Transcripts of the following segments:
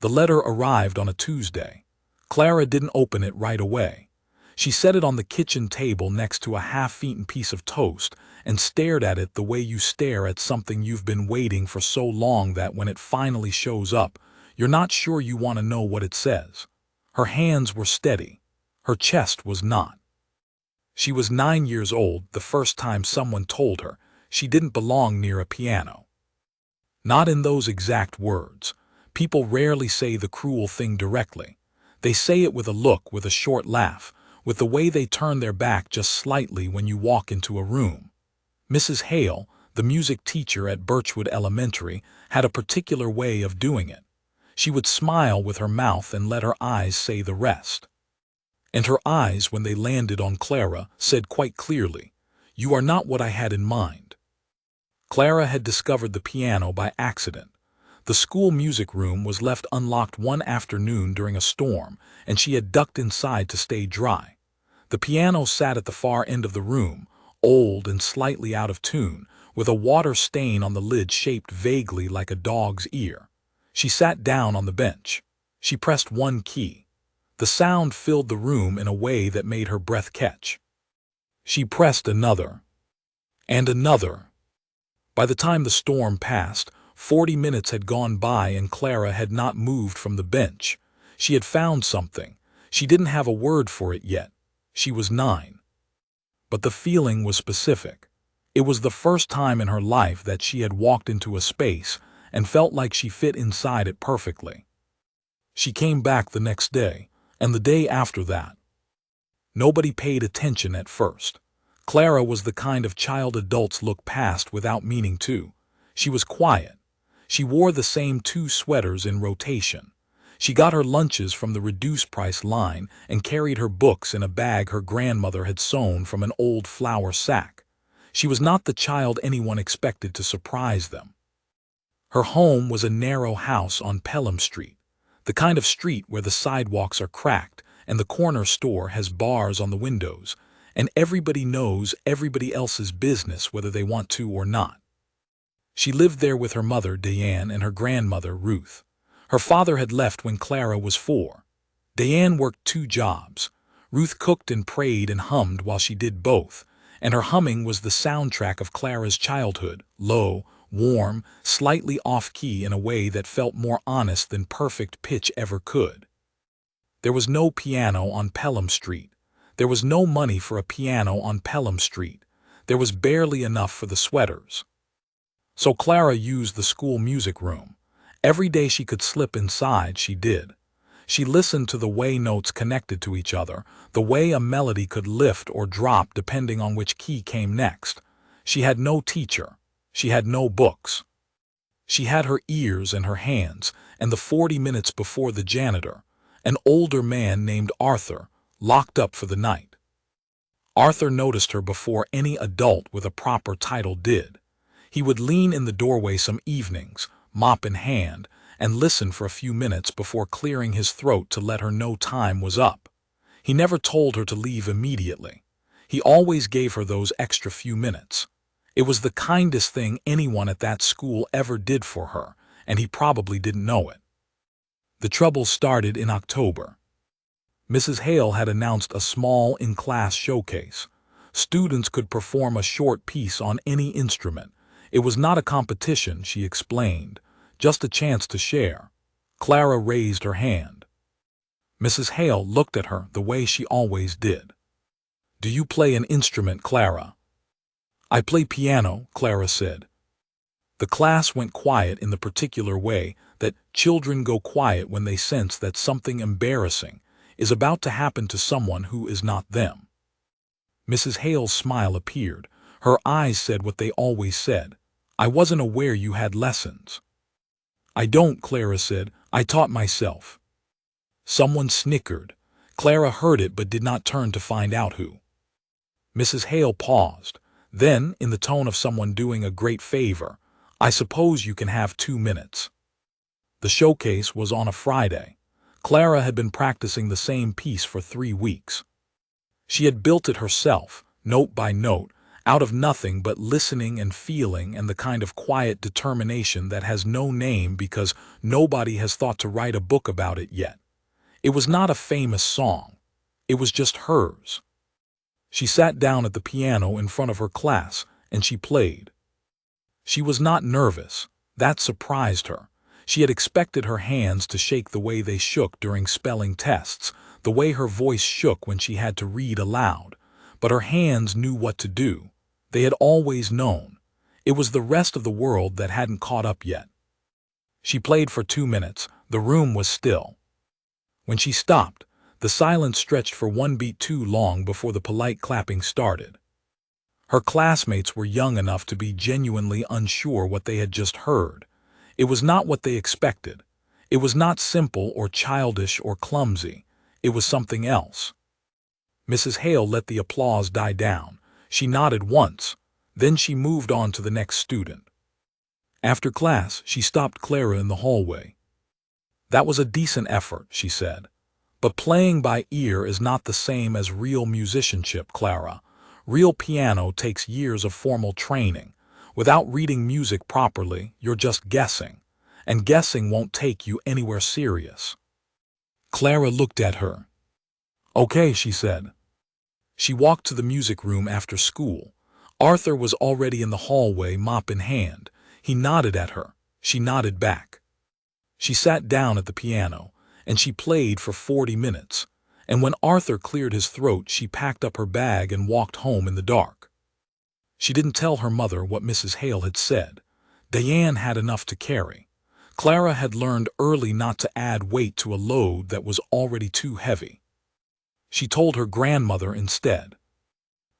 The letter arrived on a Tuesday. Clara didn't open it right away. She set it on the kitchen table next to a half-eaten piece of toast and stared at it the way you stare at something you've been waiting for so long that when it finally shows up, you're not sure you want to know what it says. Her hands were steady. Her chest was not. She was 9 years old the first time someone told her she didn't belong near a piano. Not in those exact words. People rarely say the cruel thing directly. They say it with a look, with a short laugh, with the way they turn their back just slightly when you walk into a room. Mrs. Hale, the music teacher at Birchwood Elementary, had a particular way of doing it. She would smile with her mouth and let her eyes say the rest. And her eyes, when they landed on Clara, said quite clearly, "You are not what I had in mind." Clara had discovered the piano by accident. The school music room was left unlocked one afternoon during a storm, and she had ducked inside to stay dry. The piano sat at the far end of the room, old and slightly out of tune, with a water stain on the lid shaped vaguely like a dog's ear. She sat down on the bench. She pressed one key. The sound filled the room in a way that made her breath catch. She pressed another. And another. By the time the storm passed, 40 minutes had gone by and Clara had not moved from the bench. She had found something. She didn't have a word for it yet. She was 9. But the feeling was specific. It was the first time in her life that she had walked into a space and felt like she fit inside it perfectly. She came back the next day, and the day after that. Nobody paid attention at first. Clara was the kind of child adults look past without meaning to. She was quiet. She wore the same 2 sweaters in rotation. She got her lunches from the reduced-price line and carried her books in a bag her grandmother had sewn from an old flour sack. She was not the child anyone expected to surprise them. Her home was a narrow house on Pelham Street, the kind of street where the sidewalks are cracked and the corner store has bars on the windows, and everybody knows everybody else's business whether they want to or not. She lived there with her mother, Diane, and her grandmother, Ruth. Her father had left when Clara was 4. Diane worked 2 jobs. Ruth cooked and prayed and hummed while she did both, and her humming was the soundtrack of Clara's childhood, low, warm, slightly off-key in a way that felt more honest than perfect pitch ever could. There was no piano on Pelham Street. There was no money for a piano on Pelham Street. There was barely enough for the sweaters. So Clara used the school music room. Every day she could slip inside, she did. She listened to the way notes connected to each other, the way a melody could lift or drop depending on which key came next. She had no teacher. She had no books. She had her ears and her hands, and the 40 minutes before the janitor, an older man named Arthur, locked up for the night. Arthur noticed her before any adult with a proper title did. He would lean in the doorway some evenings, mop in hand, and listen for a few minutes before clearing his throat to let her know time was up. He never told her to leave immediately. He always gave her those extra few minutes. It was the kindest thing anyone at that school ever did for her, and he probably didn't know it. The trouble started in October. Mrs. Hale had announced a small in-class showcase. Students could perform a short piece on any instrument. It was not a competition, she explained, just a chance to share. Clara raised her hand. Mrs. Hale looked at her the way she always did. "Do you play an instrument, Clara?" "I play piano," Clara said. The class went quiet in the particular way that children go quiet when they sense that something embarrassing is about to happen to someone who is not them. Mrs. Hale's smile appeared. Her eyes said what they always said. "I wasn't aware you had lessons." "I don't," Clara said. "I taught myself." Someone snickered. Clara heard it but did not turn to find out who. Mrs. Hale paused. Then, in the tone of someone doing a great favor, "I suppose you can have 2 minutes." The showcase was on a Friday. Clara had been practicing the same piece for 3 weeks. She had built it herself, note by note, out of nothing but listening and feeling and the kind of quiet determination that has no name because nobody has thought to write a book about it yet. It was not a famous song. It was just hers. She sat down at the piano in front of her class, and she played. She was not nervous. That surprised her. She had expected her hands to shake the way they shook during spelling tests, the way her voice shook when she had to read aloud. But her hands knew what to do. They had always known. It was the rest of the world that hadn't caught up yet. She played for 2 minutes. The room was still. When she stopped, the silence stretched for one beat too long before the polite clapping started. Her classmates were young enough to be genuinely unsure what they had just heard. It was not what they expected. It was not simple or childish or clumsy. It was something else. Mrs. Hale let the applause die down. She nodded once. Then she moved on to the next student. After class, she stopped Clara in the hallway. "That was a decent effort," she said. "But playing by ear is not the same as real musicianship, Clara. Real piano takes years of formal training. Without reading music properly, you're just guessing. And guessing won't take you anywhere serious." Clara looked at her. "Okay," she said. She walked to the music room after school. Arthur was already in the hallway, mop in hand. He nodded at her. She nodded back. She sat down at the piano, and she played for 40 minutes. And when Arthur cleared his throat, she packed up her bag and walked home in the dark. She didn't tell her mother what Mrs. Hale had said. Diane had enough to carry. Clara had learned early not to add weight to a load that was already too heavy. She told her grandmother instead.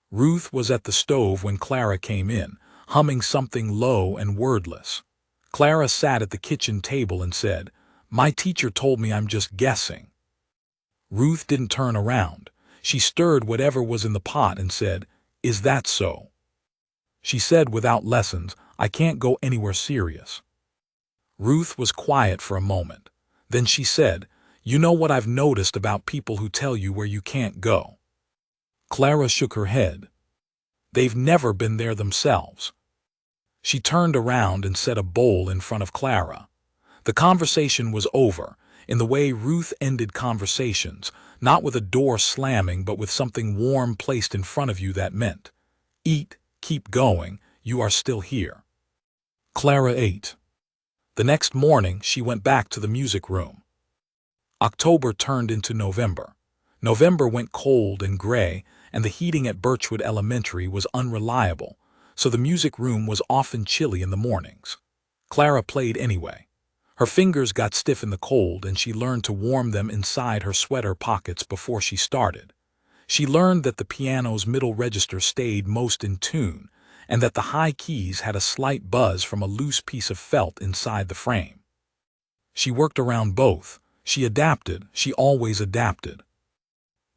Ruth was at the stove when Clara came in, humming something low and wordless. Clara sat at the kitchen table and said, "My teacher told me I'm just guessing." Ruth didn't turn around. She stirred whatever was in the pot and said, "Is that so?" She said without lessons, "I can't go anywhere serious." Ruth was quiet for a moment. Then she said, "You know what I've noticed about people who tell you where you can't go?" Clara shook her head. "They've never been there themselves." She turned around and set a bowl in front of Clara. The conversation was over, in the way Ruth ended conversations, not with a door slamming but with something warm placed in front of you that meant, "Eat, keep going, you are still here." Clara ate. The next morning she went back to the music room. October turned into November. November went cold and gray, and the heating at Birchwood Elementary was unreliable, so the music room was often chilly in the mornings. Clara played anyway. Her fingers got stiff in the cold, and she learned to warm them inside her sweater pockets before she started. She learned that the piano's middle register stayed most in tune, and that the high keys had a slight buzz from a loose piece of felt inside the frame. She worked around both. She adapted. She always adapted.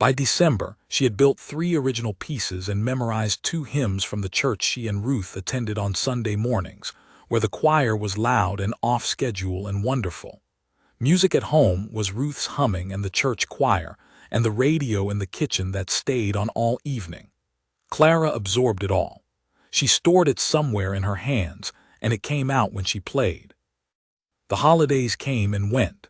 By December, she had built 3 original pieces and memorized 2 hymns from the church she and Ruth attended on Sunday mornings, where the choir was loud and off-schedule and wonderful. Music at home was Ruth's humming and the church choir, and the radio in the kitchen that stayed on all evening. Clara absorbed it all. She stored it somewhere in her hands, and it came out when she played. The holidays came and went.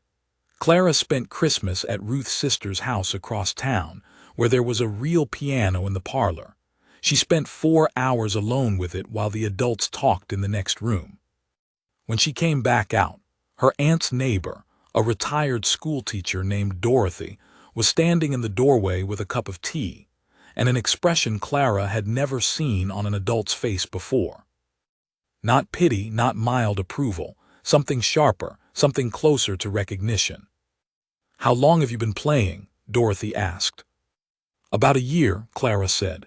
Clara spent Christmas at Ruth's sister's house across town, where there was a real piano in the parlor. She spent 4 hours alone with it while the adults talked in the next room. When she came back out, her aunt's neighbor, a retired schoolteacher named Dorothy, was standing in the doorway with a cup of tea, and an expression Clara had never seen on an adult's face before. Not pity, not mild approval, something sharper, something closer to recognition. "How long have you been playing?" Dorothy asked. "About a year," Clara said.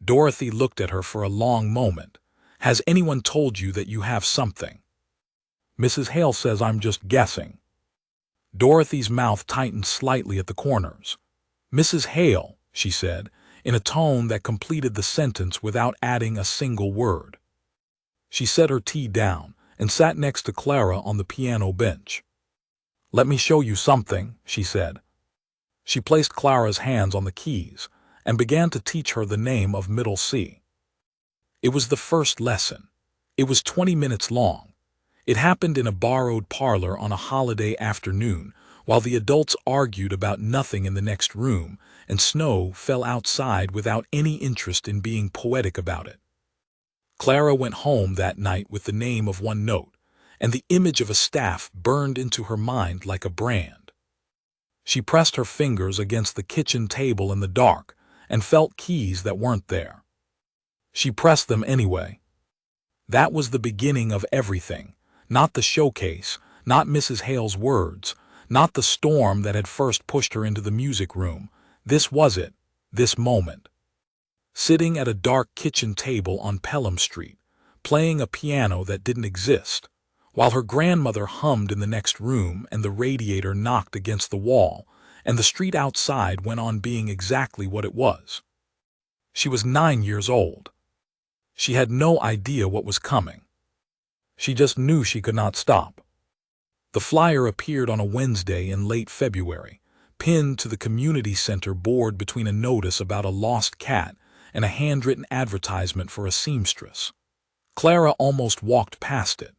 Dorothy looked at her for a long moment. "Has anyone told you that you have something?" "Mrs. Hale says I'm just guessing." Dorothy's mouth tightened slightly at the corners. "Mrs. Hale," she said, in a tone that completed the sentence without adding a single word. She set her tea down and sat next to Clara on the piano bench. "Let me show you something," she said. She placed Clara's hands on the keys and began to teach her the name of middle C. It was the first lesson. It was 20 minutes long. It happened in a borrowed parlor on a holiday afternoon, while the adults argued about nothing in the next room, and Snow fell outside without any interest in being poetic about it. Clara went home that night with the name of one note, and the image of a staff burned into her mind like a brand. She pressed her fingers against the kitchen table in the dark and felt keys that weren't there. She pressed them anyway. That was the beginning of everything, not the showcase, not Mrs. Hale's words, not the storm that had first pushed her into the music room. This was it, this moment. Sitting at a dark kitchen table on Pelham Street, playing a piano that didn't exist, while her grandmother hummed in the next room and the radiator knocked against the wall, and the street outside went on being exactly what it was. She was 9 years old. She had no idea what was coming. She just knew she could not stop. The flyer appeared on a Wednesday in late February, pinned to the community center board between a notice about a lost cat and a handwritten advertisement for a seamstress. Clara almost walked past it.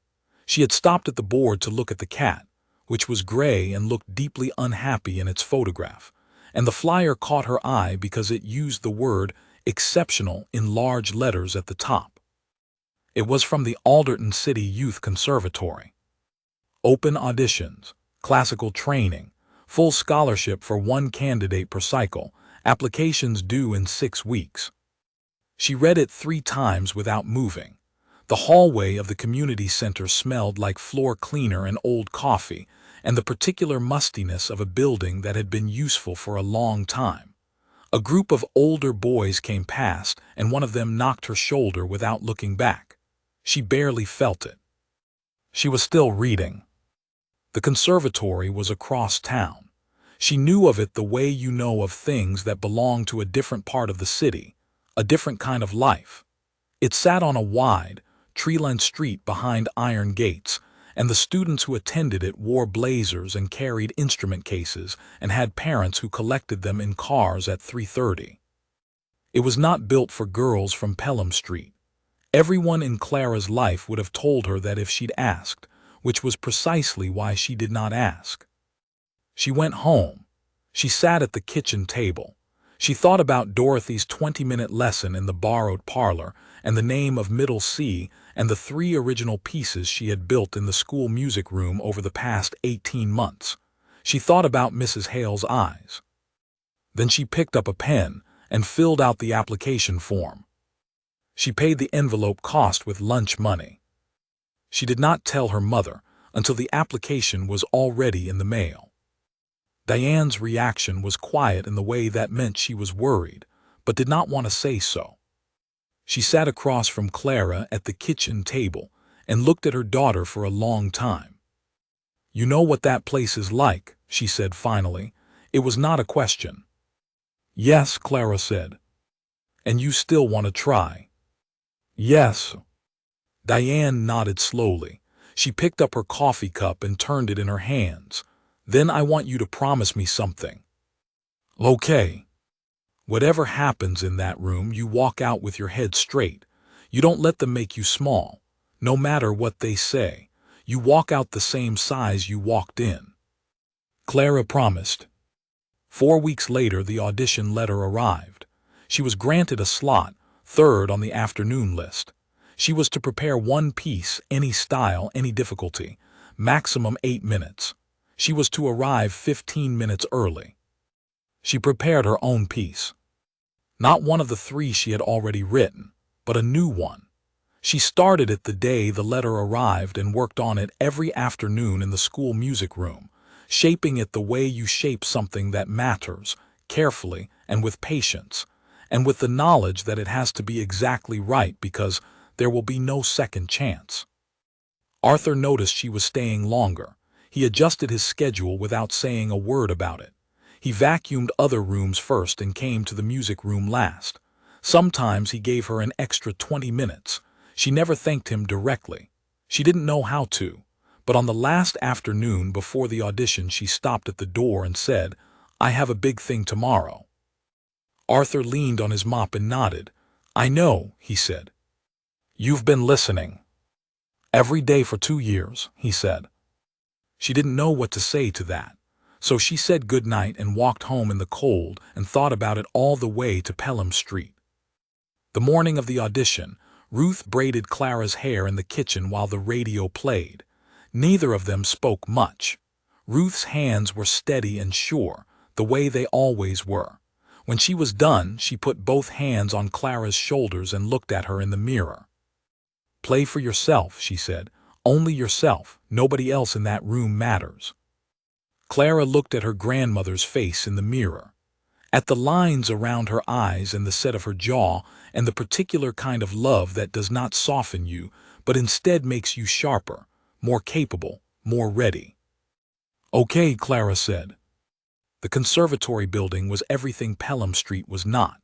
She had stopped at the board to look at the cat, which was gray and looked deeply unhappy in its photograph, and the flyer caught her eye because it used the word exceptional in large letters at the top. It was from the Alderton City Youth Conservatory. Open auditions, classical training, full scholarship for one candidate per cycle, applications due in 6 weeks. She read it 3 times without moving. The hallway of the community center smelled like floor cleaner and old coffee, and the particular mustiness of a building that had been useful for a long time. A group of older boys came past, and one of them knocked her shoulder without looking back. She barely felt it. She was still reading. The conservatory was across town. She knew of it the way you know of things that belong to a different part of the city, a different kind of life. It sat on a wide, tree-lined street behind iron gates, and the students who attended it wore blazers and carried instrument cases and had parents who collected them in cars at 3:30. It was not built for girls from Pelham Street. Everyone in Clara's life would have told her that if she'd asked, which was precisely why she did not ask. She went home. She sat at the kitchen table. She thought about Dorothy's 20-minute lesson in the borrowed parlor and the name of Middle C and the 3 original pieces she had built in the school music room over the past 18 months. She thought about Mrs. Hale's eyes. Then she picked up a pen and filled out the application form. She paid the envelope cost with lunch money. She did not tell her mother until the application was already in the mail. Diane's reaction was quiet in the way that meant she was worried, but did not want to say so. She sat across from Clara at the kitchen table and looked at her daughter for a long time. "You know what that place is like," she said finally. It was not a question. "Yes," Clara said. "And you still want to try?" "Yes." Diane nodded slowly. She picked up her coffee cup and turned it in her hands. "Then I want you to promise me something." "Okay." "Whatever happens in that room, you walk out with your head straight. You don't let them make you small. No matter what they say, you walk out the same size you walked in." Clara promised. 4 weeks later, the audition letter arrived. She was granted a slot, 3rd on the afternoon list. She was to prepare one piece, any style, any difficulty, maximum 8 minutes. She was to arrive 15 minutes early. She prepared her own piece. Not one of the 3 she had already written, but a new one. She started it the day the letter arrived and worked on it every afternoon in the school music room, shaping it the way you shape something that matters, carefully and with patience, and with the knowledge that it has to be exactly right because there will be no second chance. Arthur noticed she was staying longer. He adjusted his schedule without saying a word about it. He vacuumed other rooms first and came to the music room last. Sometimes he gave her an extra 20 minutes. She never thanked him directly. She didn't know how to. But on the last afternoon before the audition, she stopped at the door and said, "I have a big thing tomorrow." Arthur leaned on his mop and nodded. "I know," he said. You've been listening. Every day for 2 years, he said. She didn't know what to say to that, so she said good night and walked home in the cold and thought about it all the way to Pelham Street. The morning of the audition, Ruth braided Clara's hair in the kitchen while the radio played. Neither of them spoke much. Ruth's hands were steady and sure, the way they always were. When she was done, she put both hands on Clara's shoulders and looked at her in the mirror. Play for yourself, she said. Only yourself. Nobody else in that room matters. Clara looked at her grandmother's face in the mirror, at the lines around her eyes and the set of her jaw, and the particular kind of love that does not soften you, but instead makes you sharper, more capable, more ready. Okay, Clara said. The conservatory building was everything Pelham Street was not.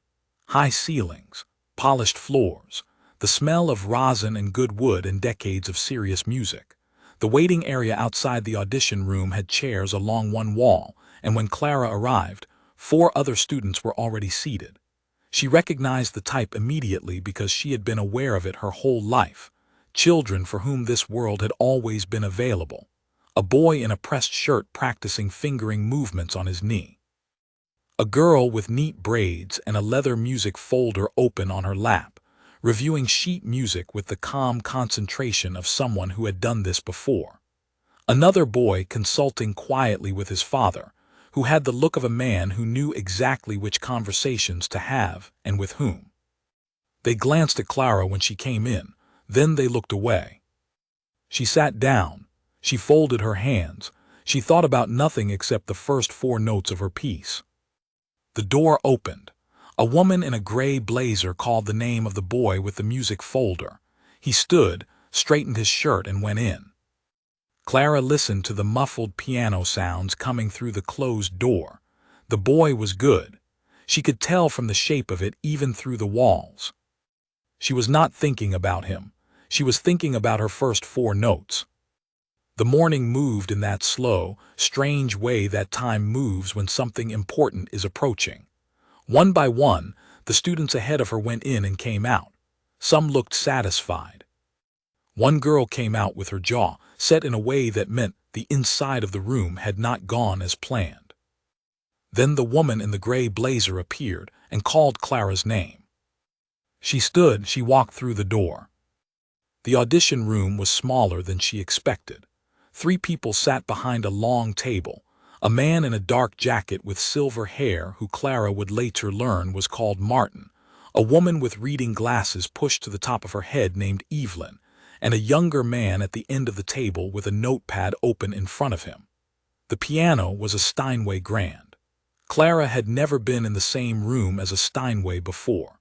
High ceilings, polished floors, the smell of rosin and good wood and decades of serious music. The waiting area outside the audition room had chairs along one wall, and when Clara arrived, 4 other students were already seated. She recognized the type immediately because she had been aware of it her whole life. Children for whom this world had always been available. A boy in a pressed shirt practicing fingering movements on his knee. A girl with neat braids and a leather music folder open on her lap, reviewing sheet music with the calm concentration of someone who had done this before. Another boy consulting quietly with his father, who had the look of a man who knew exactly which conversations to have and with whom. They glanced at Clara when she came in, then they looked away. She sat down. She folded her hands. She thought about nothing except the first 4 notes of her piece. The door opened. A woman in a gray blazer called the name of the boy with the music folder. He stood, straightened his shirt, and went in. Clara listened to the muffled piano sounds coming through the closed door. The boy was good. She could tell from the shape of it even through the walls. She was not thinking about him. She was thinking about her first 4 notes. The morning moved in that slow, strange way that time moves when something important is approaching. One by one, the students ahead of her went in and came out. Some looked satisfied. One girl came out with her jaw set in a way that meant the inside of the room had not gone as planned. Then the woman in the gray blazer appeared and called Clara's name. She stood, she walked through the door. The audition room was smaller than she expected. 3 people sat behind a long table. A man in a dark jacket with silver hair, who Clara would later learn was called Martin, a woman with reading glasses pushed to the top of her head named Evelyn, and a younger man at the end of the table with a notepad open in front of him. The piano was a Steinway Grand. Clara had never been in the same room as a Steinway before.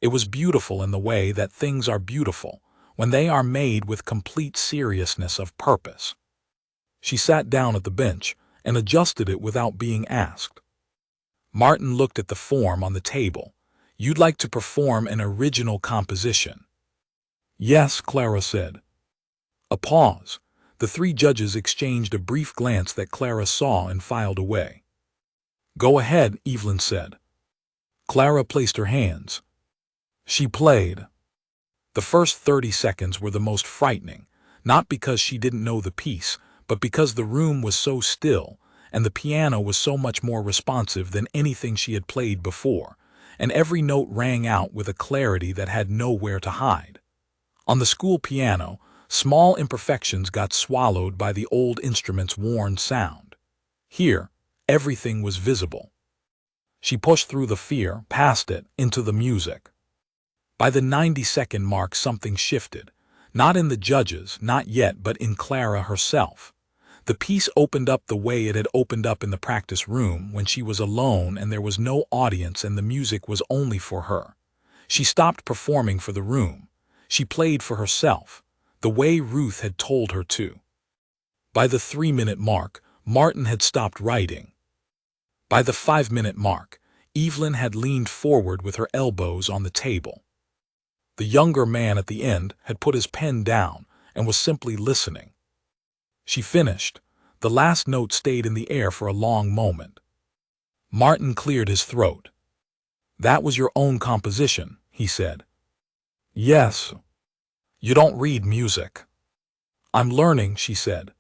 It was beautiful in the way that things are beautiful, when they are made with complete seriousness of purpose. She sat down at the bench and adjusted it without being asked. Martin looked at the form on the table. You'd like to perform an original composition. Yes, Clara said. A pause. The 3 judges exchanged a brief glance that Clara saw and filed away. Go ahead, Evelyn said. Clara placed her hands. She played. The first 30 seconds were the most frightening, not because she didn't know the piece, but because the room was so still, and the piano was so much more responsive than anything she had played before, and every note rang out with a clarity that had nowhere to hide. On the school piano, small imperfections got swallowed by the old instrument's worn sound. Here, everything was visible. She pushed through the fear, past it, into the music. By the 90-second mark, something shifted. Not in the judges, not yet, but in Clara herself. The piece opened up the way it had opened up in the practice room when she was alone and there was no audience and the music was only for her. She stopped performing for the room. She played for herself, the way Ruth had told her to. By the 3-minute mark, Martin had stopped writing. By the 5-minute mark, Evelyn had leaned forward with her elbows on the table. The younger man at the end had put his pen down and was simply listening. She finished. The last note stayed in the air for a long moment. Martin cleared his throat. That was your own composition, he said. Yes. You don't read music. I'm learning, she said.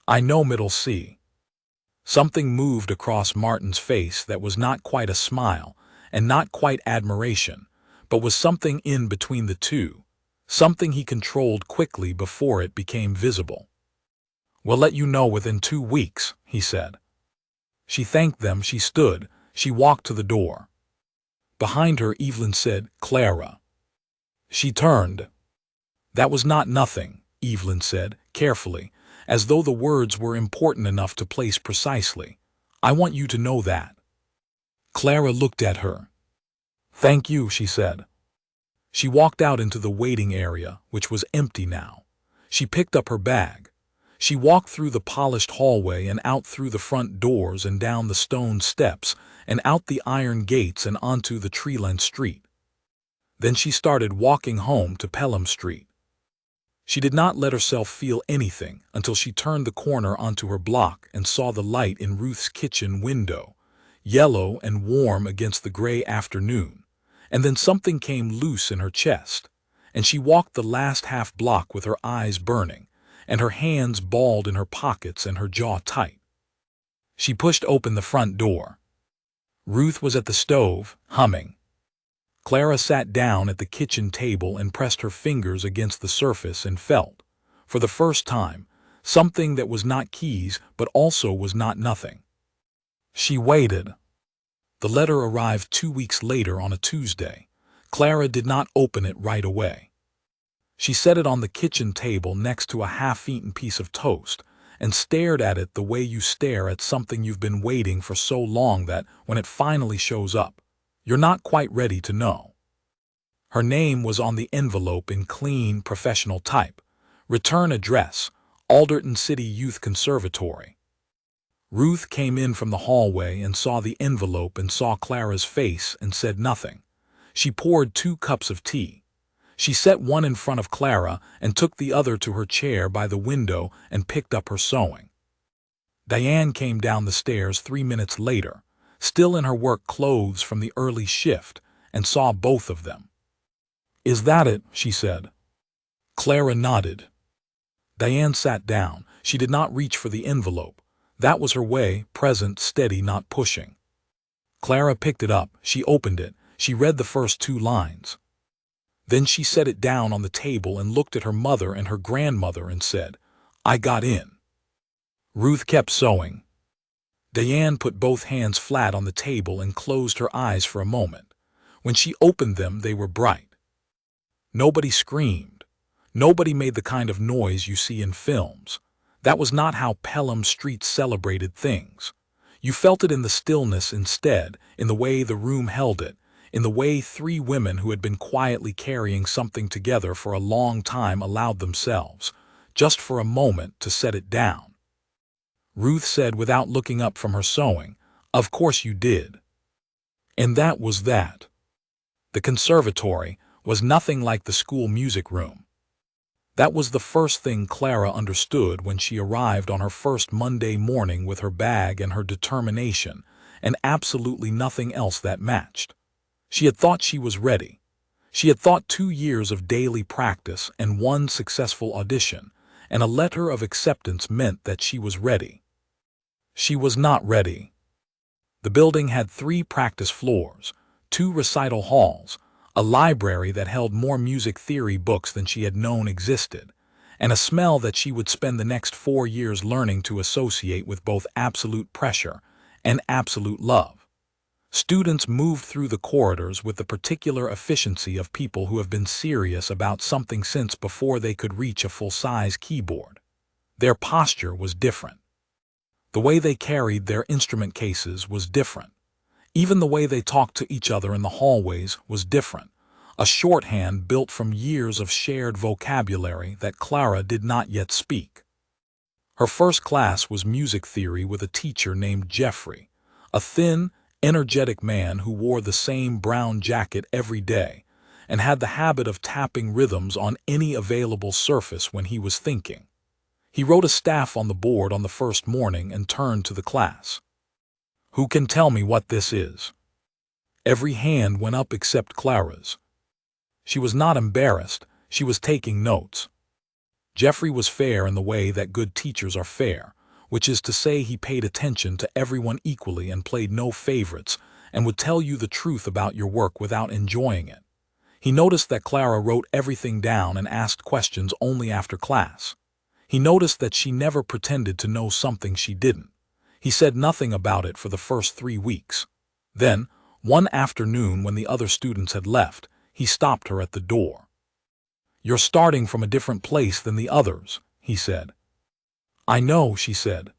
I know middle C. Something moved across Martin's face that was not quite a smile and not quite admiration, but was something in between the two, something he controlled quickly before it became visible. We'll let you know within 2 weeks, he said. She thanked them, she stood, she walked to the door. Behind her, Evelyn said, Clara. She turned. That was not nothing, Evelyn said, carefully, as though the words were important enough to place precisely. I want you to know that. Clara looked at her. Thank you, she said. She walked out into the waiting area, which was empty now. She picked up her bag. She walked through the polished hallway and out through the front doors and down the stone steps and out the iron gates and onto the tree-lined street. Then she started walking home to Pelham Street. She did not let herself feel anything until she turned the corner onto her block and saw the light in Ruth's kitchen window, yellow and warm against the gray afternoon, and then something came loose in her chest, and she walked the last half block with her eyes burning, and her hands balled in her pockets and her jaw tight. She pushed open the front door. Ruth was at the stove, humming. Clara sat down at the kitchen table and pressed her fingers against the surface and felt, for the first time, something that was not keys but also was not nothing. She waited. The letter arrived 2 weeks later on a Tuesday. Clara did not open it right away. She set it on the kitchen table next to a half-eaten piece of toast and stared at it the way you stare at something you've been waiting for so long that, when it finally shows up, you're not quite ready to know. Her name was on the envelope in clean, professional type. Return address, Alderton City Youth Conservatory. Ruth came in from the hallway and saw the envelope and saw Clara's face and said nothing. She poured 2 cups of tea. She set one in front of Clara and took the other to her chair by the window and picked up her sewing. Diane came down the stairs 3 minutes later, still in her work clothes from the early shift, and saw both of them. Is that it? She said. Clara nodded. Diane sat down. She did not reach for the envelope. That was her way, present, steady, not pushing. Clara picked it up. She opened it. She read the first 2 lines. Then she set it down on the table and looked at her mother and her grandmother and said, I got in. Ruth kept sewing. Diane put both hands flat on the table and closed her eyes for a moment. When she opened them, they were bright. Nobody screamed. Nobody made the kind of noise you see in films. That was not how Pelham Street celebrated things. You felt it in the stillness instead, in the way the room held it, in the way 3 women who had been quietly carrying something together for a long time allowed themselves, just for a moment, to set it down. Ruth said without looking up from her sewing, Of course you did. And that was that. The conservatory was nothing like the school music room. That was the first thing Clara understood when she arrived on her first Monday morning with her bag and her determination, and absolutely nothing else that matched. She had thought she was ready. She had thought 2 years of daily practice and 1 successful audition, and a letter of acceptance meant that she was ready. She was not ready. The building had 3 practice floors, 2 recital halls, a library that held more music theory books than she had known existed, and a smell that she would spend the next 4 years learning to associate with both absolute pressure and absolute love. Students moved through the corridors with the particular efficiency of people who have been serious about something since before they could reach a full-size keyboard. Their posture was different. The way they carried their instrument cases was different. Even the way they talked to each other in the hallways was different, a shorthand built from years of shared vocabulary that Clara did not yet speak. Her first class was music theory with a teacher named Jeffrey, a thin, energetic man who wore the same brown jacket every day and had the habit of tapping rhythms on any available surface when he was thinking. He wrote a staff on the board on the first morning and turned to the class. Who can tell me what this is? Every hand went up except Clara's. She was not embarrassed. She was taking notes. Jeffrey was fair in the way that good teachers are fair, which is to say he paid attention to everyone equally and played no favorites and would tell you the truth about your work without enjoying it. He noticed that Clara wrote everything down and asked questions only after class. He noticed that she never pretended to know something she didn't. He said nothing about it for the first 3 weeks. Then, one afternoon when the other students had left, he stopped her at the door. "You're starting from a different place than the others," he said. "I know," she said.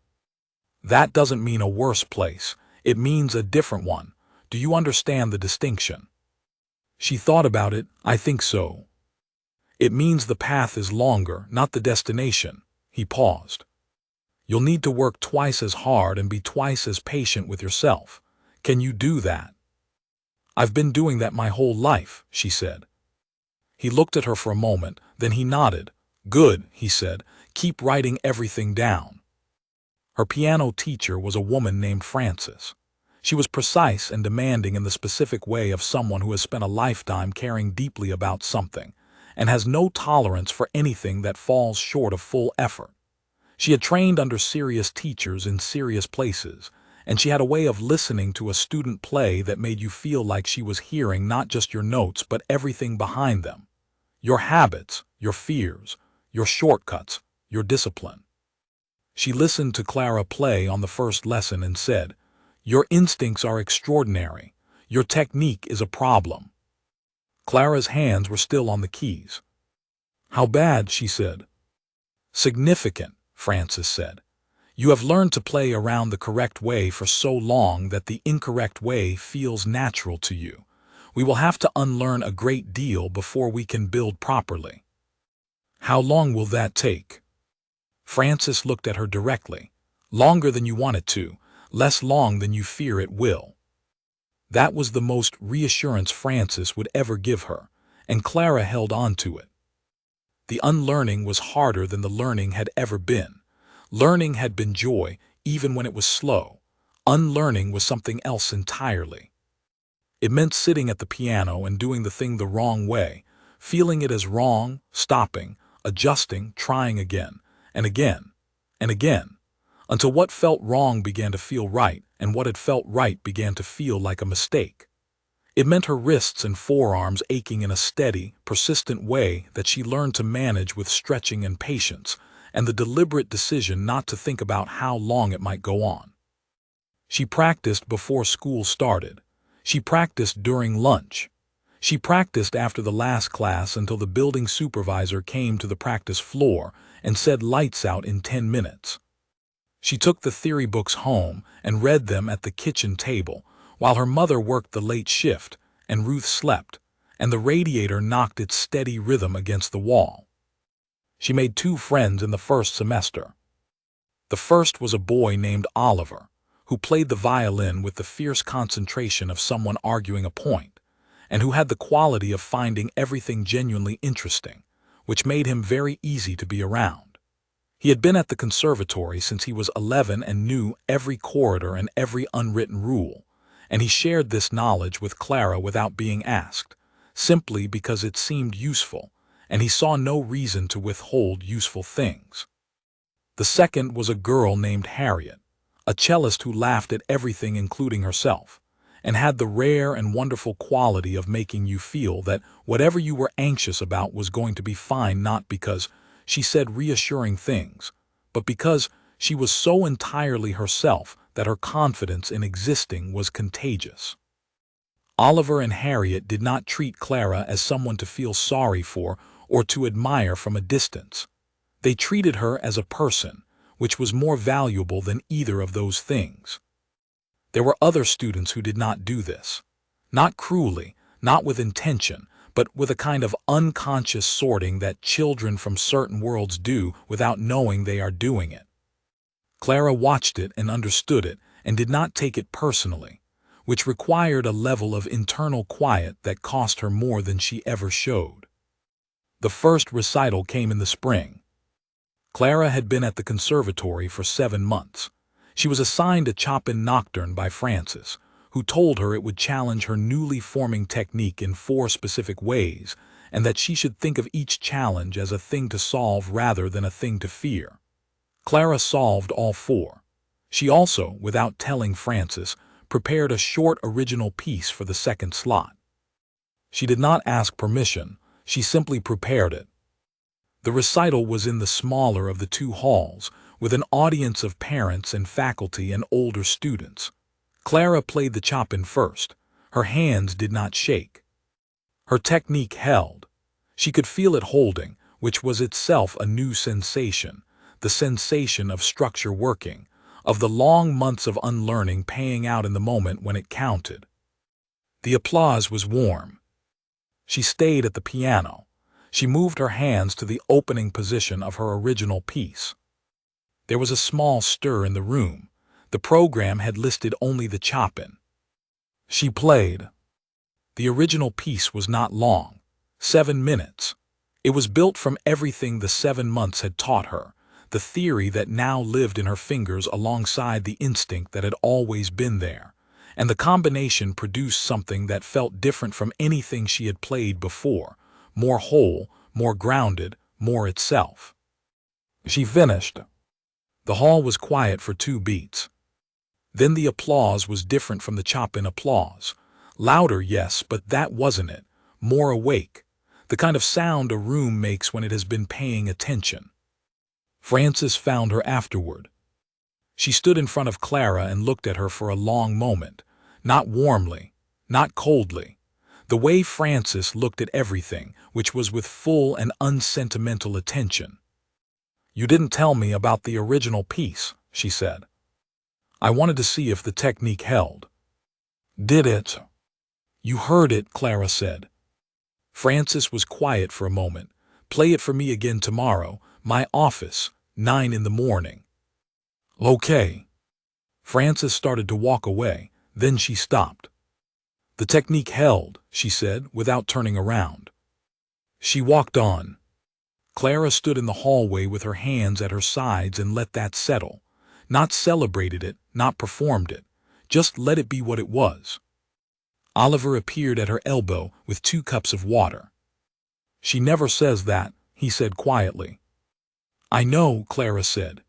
"That doesn't mean a worse place. It means a different one. Do you understand the distinction?" She thought about it. "I think so." "It means the path is longer, not the destination." He paused. "You'll need to work twice as hard and be twice as patient with yourself. Can you do that?" "I've been doing that my whole life," she said. He looked at her for a moment, then he nodded. "Good," he said. "Keep writing everything down." Her piano teacher was a woman named Frances. She was precise and demanding in the specific way of someone who has spent a lifetime caring deeply about something, and has no tolerance for anything that falls short of full effort. She had trained under serious teachers in serious places, and she had a way of listening to a student play that made you feel like she was hearing not just your notes but everything behind them. Your habits, your fears, your shortcuts, your discipline. She listened to Clara play on the first lesson and said, "Your instincts are extraordinary. Your technique is a problem." Clara's hands were still on the keys. "How bad?" she said. "Significant," Frances said. "You have learned to play around the correct way for so long that the incorrect way feels natural to you. We will have to unlearn a great deal before we can build properly." "How long will that take?" Frances looked at her directly. "Longer than you want it to, less long than you fear it will." That was the most reassurance Frances would ever give her, and Clara held on to it. The unlearning was harder than the learning had ever been. Learning had been joy, even when it was slow. Unlearning was something else entirely. It meant sitting at the piano and doing the thing the wrong way, feeling it as wrong, stopping, adjusting, trying again, and again, and again, until what felt wrong began to feel right, and what had felt right began to feel like a mistake. It meant her wrists and forearms aching in a steady, persistent way that she learned to manage with stretching and patience, and the deliberate decision not to think about how long it might go on. She practiced before school started. She practiced during lunch. She practiced after the last class until the building supervisor came to the practice floor and said lights out in 10 minutes. She took the theory books home and read them at the kitchen table, while her mother worked the late shift and Ruth slept, and the radiator knocked its steady rhythm against the wall. She made 2 friends in the first semester. The first was a boy named Oliver, who played the violin with the fierce concentration of someone arguing a point, and who had the quality of finding everything genuinely interesting, which made him very easy to be around. He had been at the conservatory since he was 11 and knew every corridor and every unwritten rule, and he shared this knowledge with Clara without being asked, simply because it seemed useful, and he saw no reason to withhold useful things. The second was a girl named Harriet, a cellist who laughed at everything including herself, and had the rare and wonderful quality of making you feel that whatever you were anxious about was going to be fine, not because she said reassuring things, but because she was so entirely herself that her confidence in existing was contagious. Oliver and Harriet did not treat Clara as someone to feel sorry for or to admire from a distance. They treated her as a person, which was more valuable than either of those things. There were other students who did not do this. Not cruelly, not with intention, but with a kind of unconscious sorting that children from certain worlds do without knowing they are doing it. Clara watched it and understood it and did not take it personally, which required a level of internal quiet that cost her more than she ever showed. The first recital came in the spring. Clara had been at the conservatory for 7 months. She was assigned a Chopin nocturne by Frances, who told her it would challenge her newly forming technique in 4 specific ways, and that she should think of each challenge as a thing to solve rather than a thing to fear. Clara solved all four. She also, without telling Frances, prepared a short original piece for the second slot. She did not ask permission, she simply prepared it. The recital was in the smaller of the two halls, with an audience of parents and faculty and older students. Clara played the Chopin first. Her hands did not shake. Her technique held. She could feel it holding, which was itself a new sensation, the sensation of structure working, of the long months of unlearning paying out in the moment when it counted. The applause was warm. She stayed at the piano. She moved her hands to the opening position of her original piece. There was a small stir in the room. The program had listed only the Chopin. She played. The original piece was not long, 7 minutes. It was built from everything the 7 months had taught her, the theory that now lived in her fingers alongside the instinct that had always been there, and the combination produced something that felt different from anything she had played before, more whole, more grounded, more itself. She finished. The hall was quiet for 2 beats. Then the applause was different from the Chopin applause. Louder, yes, but that wasn't it. More awake. The kind of sound a room makes when it has been paying attention. Frances found her afterward. She stood in front of Clara and looked at her for a long moment, not warmly, not coldly, the way Frances looked at everything, which was with full and unsentimental attention. "You didn't tell me about the original piece," she said. "I wanted to see if the technique held." "Did it?" "You heard it," Clara said. Frances was quiet for a moment. "Play it for me again tomorrow, my office, 9 in the morning." "Okay." Frances started to walk away, then she stopped. "The technique held," she said, without turning around. She walked on. Clara stood in the hallway with her hands at her sides and let that settle. Not celebrated it, not performed it. Just let it be what it was. Oliver appeared at her elbow with 2 cups of water. "She never says that," he said quietly. "I know," Clara said.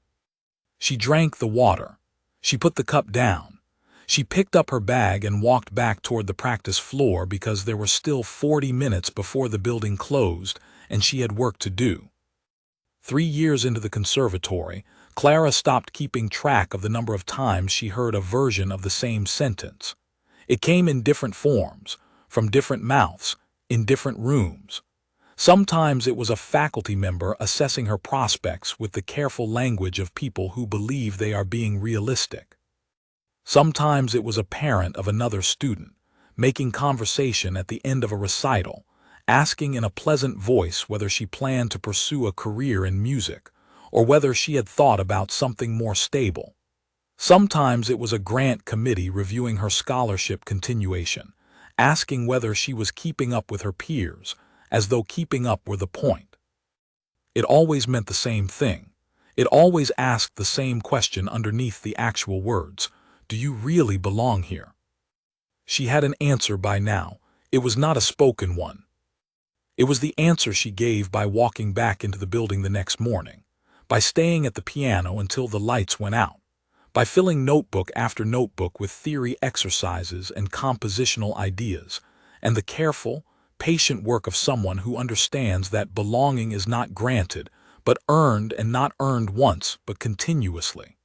She drank the water. She put the cup down. She picked up her bag and walked back toward the practice floor because there were still 40 minutes before the building closed and she had work to do. 3 years into the conservatory, Clara stopped keeping track of the number of times she heard a version of the same sentence. It came in different forms, from different mouths, in different rooms. Sometimes it was a faculty member assessing her prospects with the careful language of people who believe they are being realistic. Sometimes it was a parent of another student, making conversation at the end of a recital, asking in a pleasant voice whether she planned to pursue a career in music, or whether she had thought about something more stable. Sometimes it was a grant committee reviewing her scholarship continuation, asking whether she was keeping up with her peers, as though keeping up were the point. It always meant the same thing. It always asked the same question underneath the actual words: "Do you really belong here?" She had an answer by now. It was not a spoken one. It was the answer she gave by walking back into the building the next morning, by staying at the piano until the lights went out, by filling notebook after notebook with theory exercises and compositional ideas, and the careful, patient work of someone who understands that belonging is not granted, but earned, and not earned once, but continuously.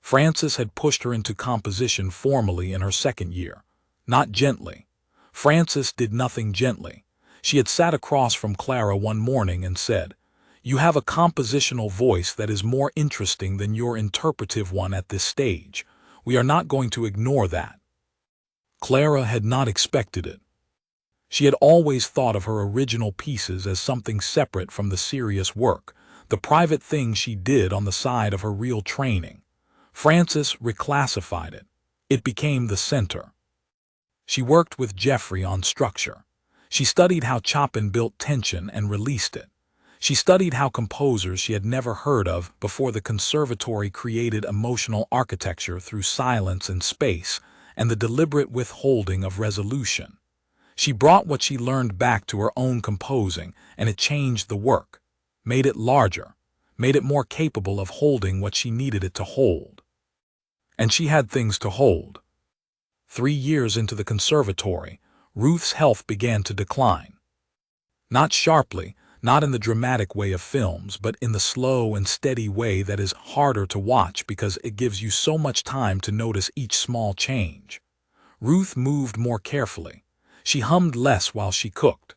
Frances had pushed her into composition formally in her second year, not gently. Frances did nothing gently. She had sat across from Clara one morning and said, "You have a compositional voice that is more interesting than your interpretive one at this stage. We are not going to ignore that." Clara had not expected it. She had always thought of her original pieces as something separate from the serious work, the private thing she did on the side of her real training. Frances reclassified it. It became the center. She worked with Jeffrey on structure. She studied how Chopin built tension and released it. She studied how composers she had never heard of before the conservatory created emotional architecture through silence and space and the deliberate withholding of resolution. She brought what she learned back to her own composing, and it changed the work, made it larger, made it more capable of holding what she needed it to hold. And she had things to hold. 3 years into the conservatory, Ruth's health began to decline. Not sharply, not in the dramatic way of films, but in the slow and steady way that is harder to watch because it gives you so much time to notice each small change. Ruth moved more carefully. She hummed less while she cooked.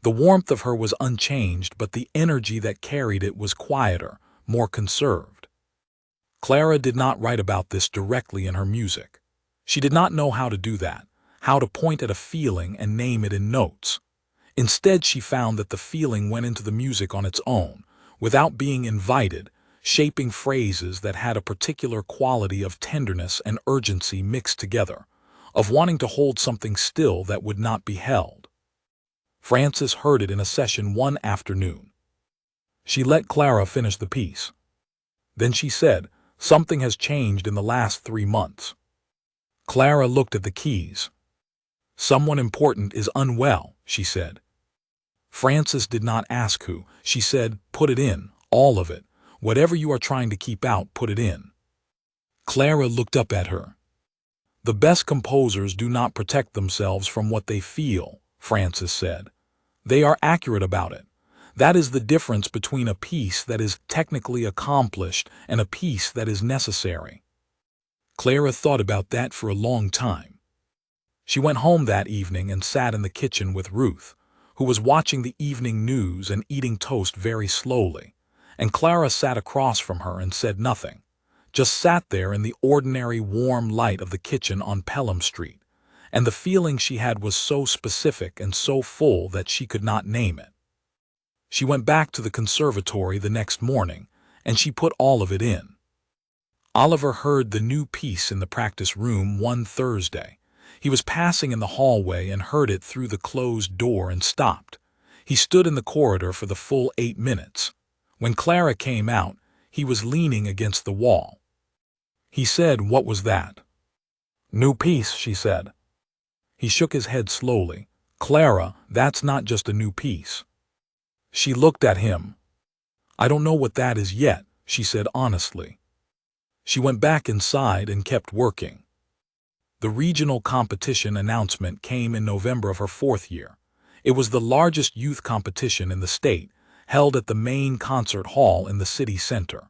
The warmth of her was unchanged, but the energy that carried it was quieter, more conserved. Clara did not write about this directly in her music. She did not know how to do that, how to point at a feeling and name it in notes. Instead, she found that the feeling went into the music on its own, without being invited, shaping phrases that had a particular quality of tenderness and urgency mixed together, of wanting to hold something still that would not be held. Frances heard it in a session one afternoon. She let Clara finish the piece. Then she said, "Something has changed in the last 3 months." Clara looked at the keys. "Someone important is unwell," she said. Frances did not ask who. She said, "Put it in, all of it. Whatever you are trying to keep out, put it in." Clara looked up at her. "The best composers do not protect themselves from what they feel," Frances said. "They are accurate about it. That is the difference between a piece that is technically accomplished and a piece that is necessary." Clara thought about that for a long time. She went home that evening and sat in the kitchen with Ruth, who was watching the evening news and eating toast very slowly, and Clara sat across from her and said nothing, just sat there in the ordinary warm light of the kitchen on Pelham Street, and the feeling she had was so specific and so full that she could not name it. She went back to the conservatory the next morning, and she put all of it in. Oliver heard the new piece in the practice room one Thursday. He was passing in the hallway and heard it through the closed door and stopped. He stood in the corridor for the full 8 minutes. When Clara came out, he was leaning against the wall. He said, "What was that?" "New piece," she said. He shook his head slowly. "Clara, that's not just a new piece." She looked at him. "I don't know what that is yet," she said honestly. She went back inside and kept working. The regional competition announcement came in November of her 4th year. It was the largest youth competition in the state, held at the main concert hall in the city center.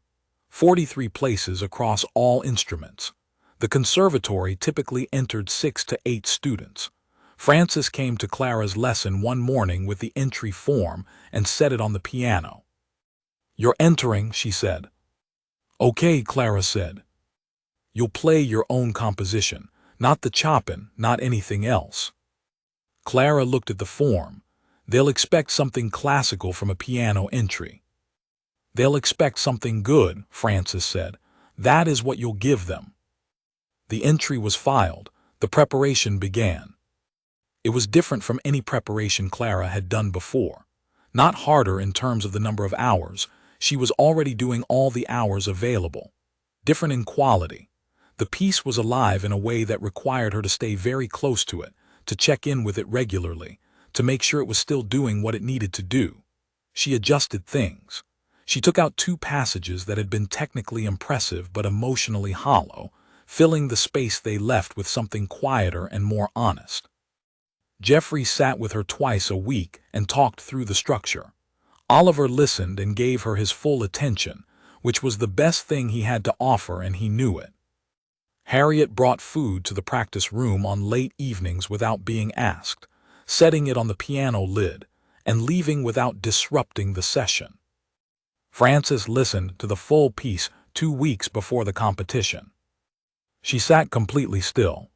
43 places across all instruments. The conservatory typically entered 6 to 8 students. Frances came to Clara's lesson one morning with the entry form and set it on the piano. "You're entering," she said. "Okay," Clara said. "You'll play your own composition, not the Chopin, not anything else." Clara looked at the form. "They'll expect something classical from a piano entry." "They'll expect something good," Frances said. "That is what you'll give them." The entry was filed. The preparation began. It was different from any preparation Clara had done before. Not harder in terms of the number of hours. She was already doing all the hours available. Different in quality. The piece was alive in a way that required her to stay very close to it, to check in with it regularly, to make sure it was still doing what it needed to do. She adjusted things. She took out 2 passages that had been technically impressive but emotionally hollow, filling the space they left with something quieter and more honest. Jeffrey sat with her twice a week and talked through the structure. Oliver listened and gave her his full attention, which was the best thing he had to offer, and he knew it. Harriet brought food to the practice room on late evenings without being asked, setting it on the piano lid, and leaving without disrupting the session. Frances listened to the full piece 2 weeks before the competition. She sat completely still.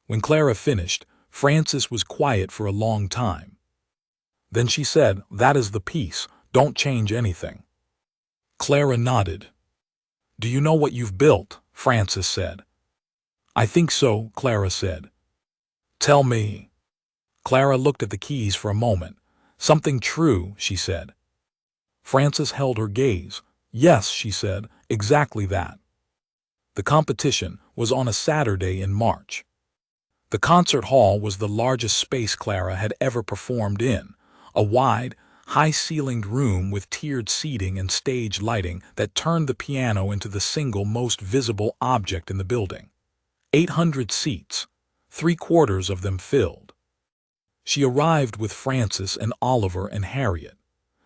When Clara finished, Frances was quiet for a long time. Then she said, "That is the piece. Don't change anything." Clara nodded. "Do you know what you've built?" Frances said. "I think so," Clara said. "Tell me." Clara looked at the keys for a moment. "Something true," she said. Frances held her gaze. "Yes," she said, "exactly that." The competition was on a Saturday in March. The concert hall was the largest space Clara had ever performed in, a wide, high-ceilinged room with tiered seating and stage lighting that turned the piano into the single most visible object in the building. 800 seats, three-quarters of them filled. She arrived with Francis and Oliver and Harriet.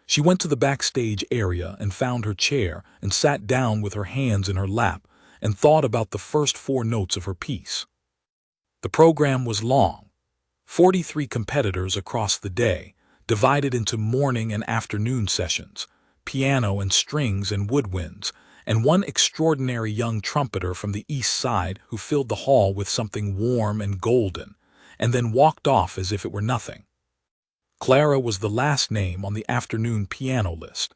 She went to the backstage area and found her chair and sat down with her hands in her lap and thought about the first 4 notes of her piece. The program was long, 43 competitors across the day, divided into morning and afternoon sessions, piano and strings and woodwinds, and one extraordinary young trumpeter from the East Side who filled the hall with something warm and golden, and then walked off as if it were nothing. Clara was the last name on the afternoon piano list.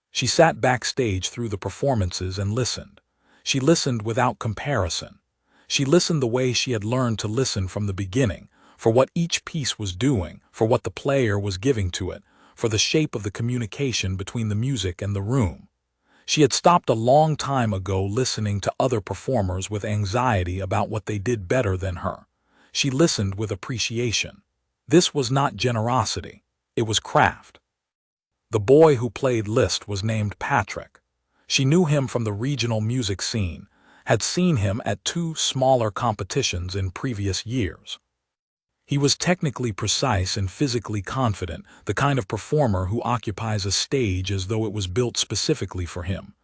She sat backstage through the performances and listened. She listened without comparison. She listened the way she had learned to listen from the beginning, for what each piece was doing, for what the player was giving to it, for the shape of the communication between the music and the room. She had stopped a long time ago listening to other performers with anxiety about what they did better than her. She listened with appreciation. This was not generosity, it was craft. The boy who played Liszt was named Patrick. She knew him from the regional music scene, had seen him at 2 smaller competitions in previous years. He was technically precise and physically confident, the kind of performer who occupies a stage as though it was built specifically for him.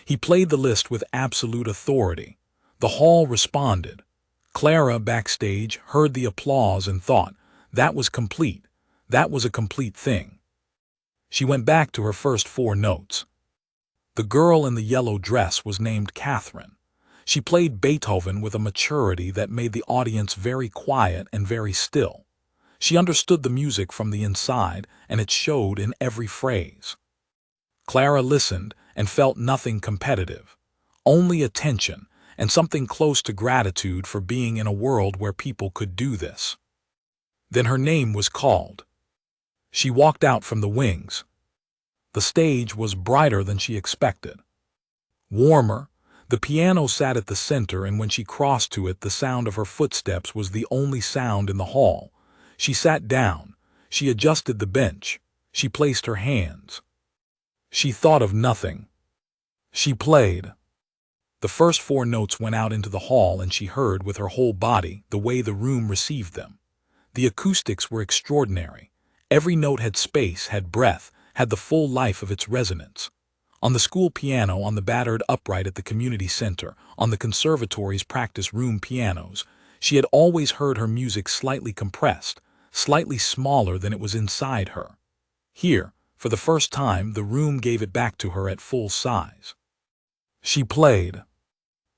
He played the Liszt with absolute authority. The hall responded. Clara, backstage, heard the applause and thought, that was complete. That was a complete thing. She went back to her first 4 notes. The girl in the yellow dress was named Catherine. She played Beethoven with a maturity that made the audience very quiet and very still. She understood the music from the inside, and it showed in every phrase. Clara listened and felt nothing competitive, only attention and something close to gratitude for being in a world where people could do this. Then her name was called. She walked out from the wings. The stage was brighter than she expected. Warmer. The piano sat at the center, and when she crossed to it, the sound of her footsteps was the only sound in the hall. She sat down. She adjusted the bench. She placed her hands. She thought of nothing. She played. The first 4 notes went out into the hall, and she heard with her whole body the way the room received them. The acoustics were extraordinary. Every note had space, had breath, had the full life of its resonance. On the school piano, on the battered upright at the community center, on the conservatory's practice room pianos, she had always heard her music slightly compressed, slightly smaller than it was inside her. Here, for the first time, the room gave it back to her at full size. She played.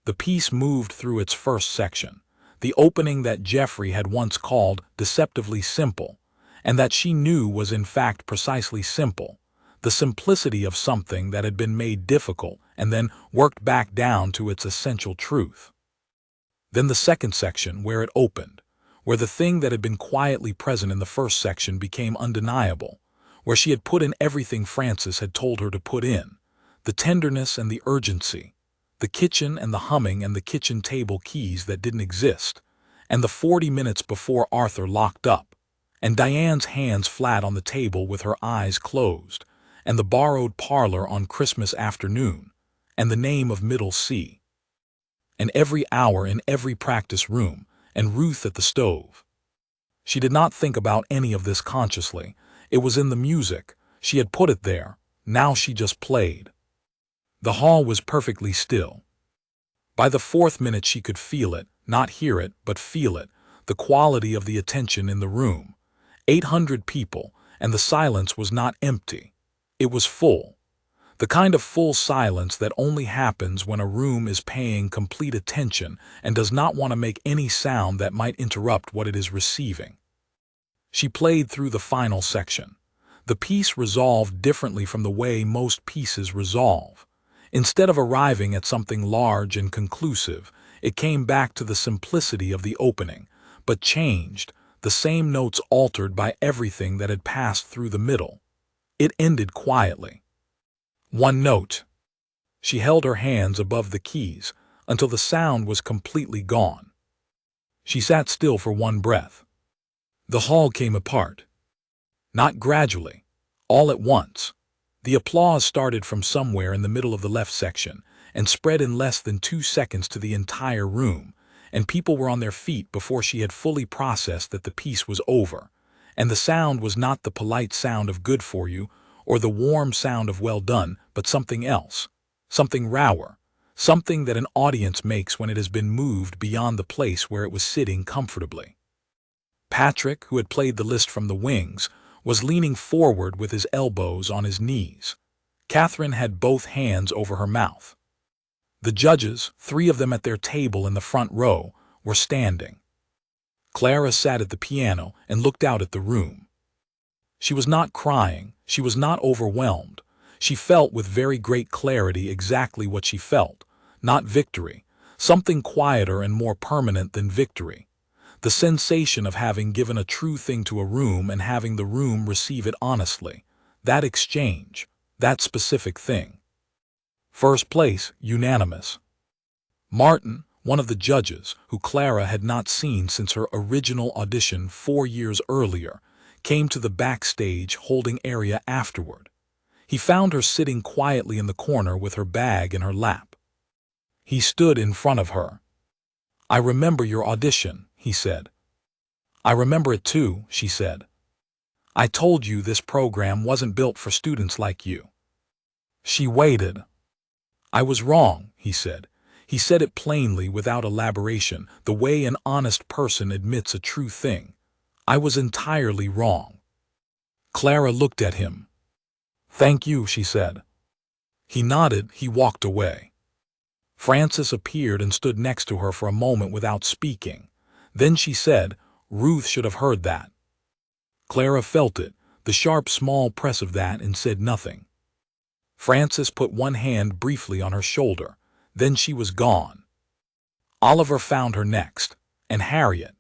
The piece moved through its first section, the opening that Jeffrey had once called deceptively simple, and that she knew was in fact precisely simple. The simplicity of something that had been made difficult and then worked back down to its essential truth. Then the second section, where it opened, where the thing that had been quietly present in the first section became undeniable, where she had put in everything Francis had told her to put in, the tenderness and the urgency, the kitchen and the humming and the kitchen table keys that didn't exist, and the 40 minutes before Arthur locked up, and Diane's hands flat on the table with her eyes closed, and the borrowed parlor on Christmas afternoon, and the name of Middle C, and every hour in every practice room, and Ruth at the stove. She did not think about any of this consciously. It was in the music. She had put it there. Now she just played. The hall was perfectly still. By the 4th minute she could feel it, not hear it, but feel it, the quality of the attention in the room. 800 people, and the silence was not empty. It was full. The kind of full silence that only happens when a room is paying complete attention and does not want to make any sound that might interrupt what it is receiving. She played through the final section. The piece resolved differently from the way most pieces resolve. Instead of arriving at something large and conclusive, it came back to the simplicity of the opening, but changed, the same notes altered by everything that had passed through the middle. It ended quietly. 1 note. She held her hands above the keys until the sound was completely gone. She sat still for one breath. The hall came apart. Not gradually, all at once. The applause started from somewhere in the middle of the left section and spread in less than 2 seconds to the entire room, and people were on their feet before she had fully processed that the piece was over. And the sound was not the polite sound of good for you or the warm sound of well done, but something else, something rower, something that an audience makes when it has been moved beyond the place where it was sitting comfortably. Patrick, who had played the list from the wings, was leaning forward with his elbows on his knees. Catherine had both hands over her mouth. The judges, 3 of them at their table in the front row, were standing. Clara sat at the piano and looked out at the room. She was not crying, she was not overwhelmed. She felt with very great clarity exactly what she felt, not victory, something quieter and more permanent than victory. The sensation of having given a true thing to a room and having the room receive it honestly. That exchange, that specific thing. First place, unanimous. Martin, one of the judges, who Clara had not seen since her original audition 4 years earlier, came to the backstage holding area afterward. He found her sitting quietly in the corner with her bag in her lap. He stood in front of her. "I remember your audition," he said. "I remember it too," she said. "I told you this program wasn't built for students like you." She waited. "I was wrong," he said. He said it plainly without elaboration, the way an honest person admits a true thing. "I was entirely wrong." Clara looked at him. "Thank you," she said. He nodded, he walked away. Frances appeared and stood next to her for a moment without speaking. Then she said, "Ruth should have heard that." Clara felt it, the sharp small press of that, and said nothing. Frances put one hand briefly on her shoulder. Then she was gone. Oliver found her next, and Harriet.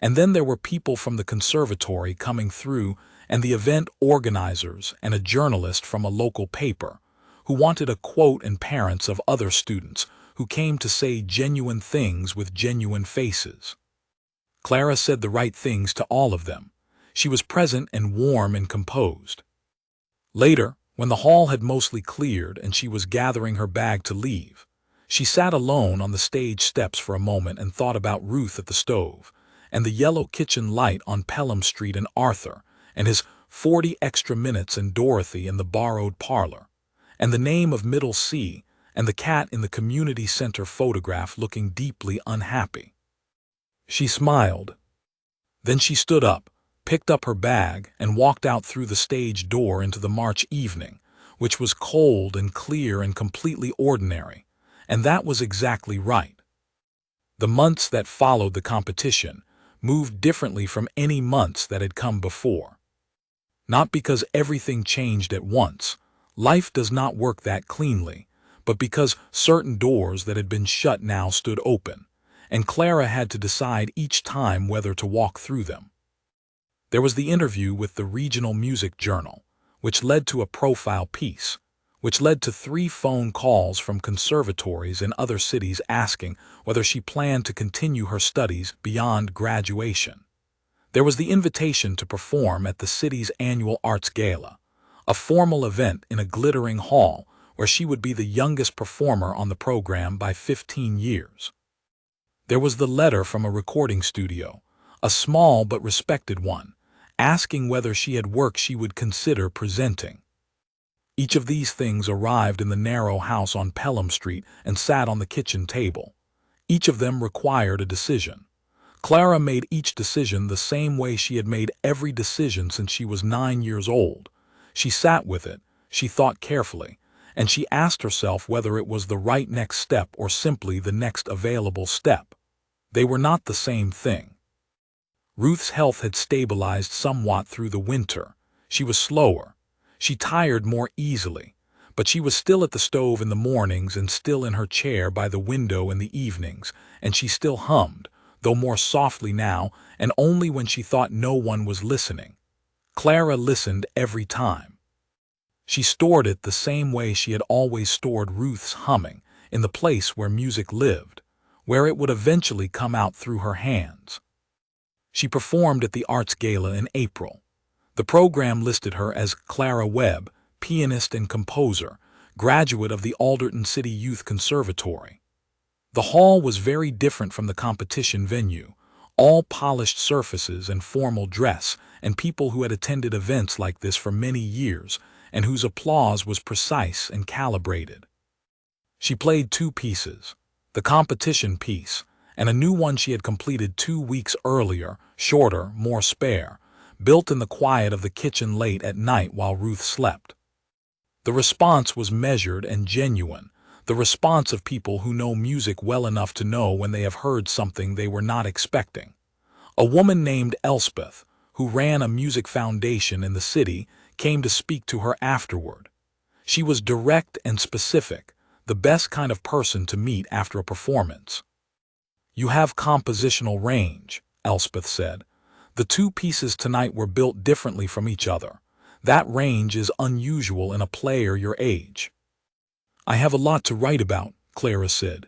And then there were people from the conservatory coming through, and the event organizers, and a journalist from a local paper, who wanted a quote, and parents of other students, who came to say genuine things with genuine faces. Clara said the right things to all of them. She was present and warm and composed. Later, when the hall had mostly cleared and she was gathering her bag to leave, she sat alone on the stage steps for a moment and thought about Ruth at the stove, and the yellow kitchen light on Pelham Street, and Arthur, and his 40 extra minutes, and Dorothy in the borrowed parlor, and the name of Middle C, and the cat in the community center photograph looking deeply unhappy. She smiled. Then she stood up, picked up her bag, and walked out through the stage door into the March evening, which was cold and clear and completely ordinary, and that was exactly right. The months that followed the competition moved differently from any months that had come before. Not because everything changed at once, life does not work that cleanly, but because certain doors that had been shut now stood open, and Clara had to decide each time whether to walk through them. There was the interview with the Regional Music Journal, which led to a profile piece, which led to 3 phone calls from conservatories in other cities asking whether she planned to continue her studies beyond graduation. There was the invitation to perform at the city's annual Arts Gala, a formal event in a glittering hall where she would be the youngest performer on the program by 15 years. There was the letter from a recording studio, a small but respected one, asking whether she had work she would consider presenting. Each of these things arrived in the narrow house on Pelham Street and sat on the kitchen table. Each of them required a decision. Clara made each decision the same way she had made every decision since she was 9 years old. She sat with it, she thought carefully, and she asked herself whether it was the right next step or simply the next available step. They were not the same thing. Ruth's health had stabilized somewhat through the winter. She was slower. She tired more easily, but she was still at the stove in the mornings and still in her chair by the window in the evenings, and she still hummed, though more softly now, and only when she thought no one was listening. Clara listened every time. She stored it the same way she had always stored Ruth's humming, in the place where music lived, where it would eventually come out through her hands. She performed at the Arts Gala in April. The program listed her as Clara Webb, pianist and composer, graduate of the Alderton City Youth Conservatory. The hall was very different from the competition venue, all polished surfaces and formal dress, and people who had attended events like this for many years and whose applause was precise and calibrated. She played two pieces, the competition piece, and a new one she had completed 2 weeks earlier, shorter, more spare, built in the quiet of the kitchen late at night while Ruth slept. The response was measured and genuine, the response of people who know music well enough to know when they have heard something they were not expecting. A woman named Elspeth, who ran a music foundation in the city, came to speak to her afterward. She was direct and specific, the best kind of person to meet after a performance. "You have compositional range," Elspeth said. "The two pieces tonight were built differently from each other. That range is unusual in a player your age." "I have a lot to write about," Clara said.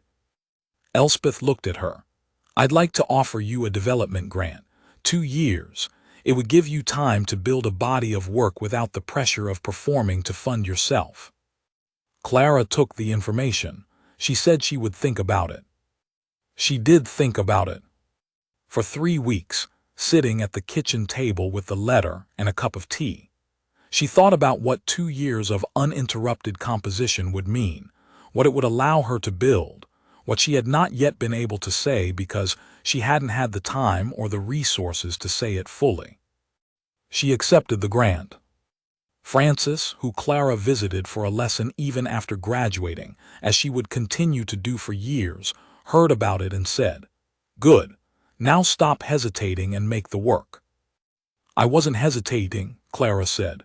Elspeth looked at her. "I'd like to offer you a development grant, 2 years. It would give you time to build a body of work without the pressure of performing to fund yourself." Clara took the information. She said she would think about it. She did think about it. For 3 weeks, sitting at the kitchen table with the letter and a cup of tea. She thought about what 2 years of uninterrupted composition would mean, what it would allow her to build, what she had not yet been able to say because she hadn't had the time or the resources to say it fully. She accepted the grant. Frances, who Clara visited for a lesson even after graduating, as she would continue to do for years, heard about it and said, "Good. Now stop hesitating and make the work." "I wasn't hesitating," Clara said.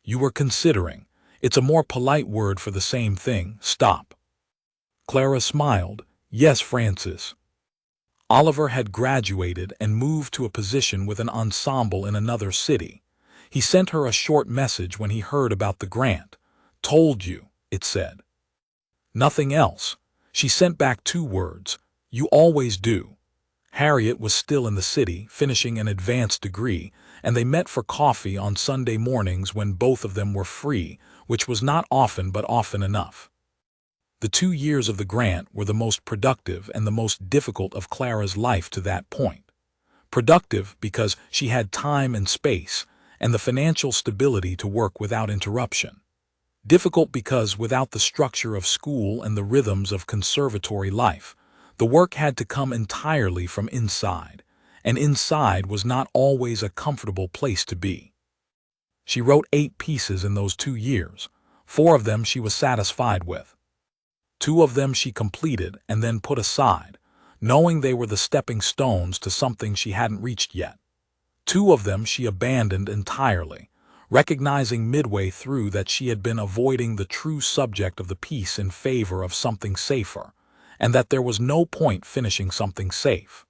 "You were considering. It's a more polite word for the same thing, stop." Clara smiled. "Yes, Frances." Oliver had graduated and moved to a position with an ensemble in another city. He sent her a short message when he heard about the grant. "Told you," it said. Nothing else. She sent back 2 words, "You always do." Harriet was still in the city, finishing an advanced degree, and they met for coffee on Sunday mornings when both of them were free, which was not often but often enough. The 2 years of the grant were the most productive and the most difficult of Clara's life to that point. Productive because she had time and space, and the financial stability to work without interruption. Difficult because without the structure of school and the rhythms of conservatory life, the work had to come entirely from inside, and inside was not always a comfortable place to be. She wrote 8 pieces in those 2 years. 4 of them she was satisfied with. 2 of them she completed and then put aside, knowing they were the stepping stones to something she hadn't reached yet. 2 of them she abandoned entirely, recognizing midway through that she had been avoiding the true subject of the piece in favor of something safer, and that there was no point finishing something safe.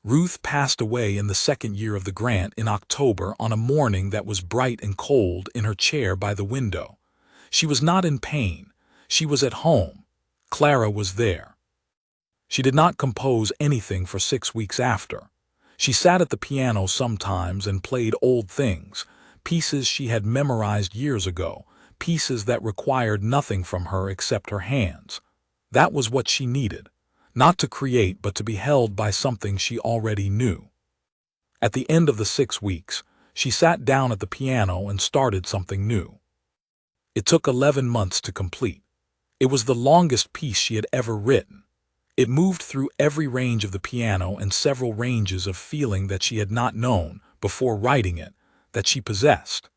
Ruth passed away in the 2nd year of the grant in October on a morning that was bright and cold in her chair by the window. She was not in pain. She was at home. Clara was there. She did not compose anything for 6 weeks after. She sat at the piano sometimes and played old things, pieces she had memorized years ago, pieces that required nothing from her except her hands. That was what she needed, not to create but to be held by something she already knew. At the end of the 6 weeks, she sat down at the piano and started something new. It took 11 months to complete. It was the longest piece she had ever written. It moved through every range of the piano and several ranges of feeling that she had not known, before writing it, that she possessed.